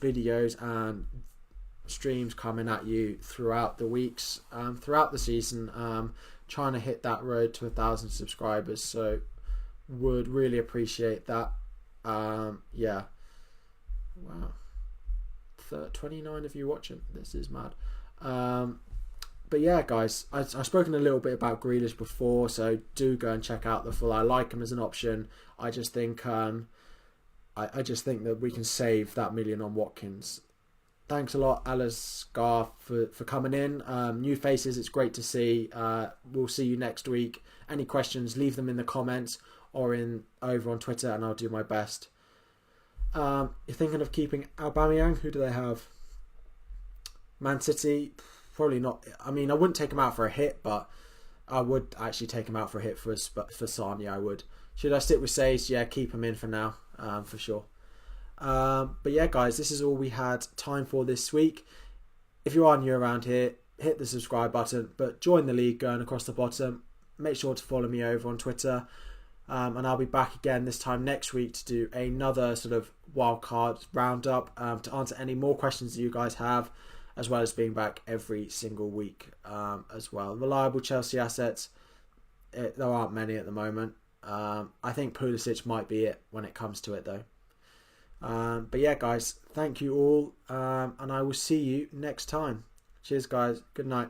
videos and streams coming at you throughout the weeks, throughout the season, trying to hit that road to 1,000 subscribers. So would really appreciate that. Yeah, wow, 29 of you watching. This is mad. But yeah, guys, I've spoken a little bit about Grealish before, so do go and check out the full. I like him as an option. I just think I just think that we can save that million on Watkins. Thanks a lot, Alice Gar, for coming in. New faces, it's great to see. We'll see you next week. Any questions, leave them in the comments or over on Twitter, and I'll do my best. You're thinking of keeping Aubameyang? Who do they have? Man City? Probably not. I mean, I wouldn't take him out for a hit, but I would actually take him out for a hit for Son. Yeah, I would. Should I stick with Says? Yeah, keep him in for now, for sure. But yeah, guys, this is all we had time for this week. If you are new around here, hit the subscribe button, but join the league going across the bottom. Make sure to follow me over on Twitter, and I'll be back again this time next week to do another sort of wildcard roundup, to answer any more questions that you guys have, as well as being back every single week as well. Reliable Chelsea assets, there aren't many at the moment. I think Pulisic might be it when it comes to it though. But yeah, guys, thank you all, and I will see you next time. Cheers, guys. Good night.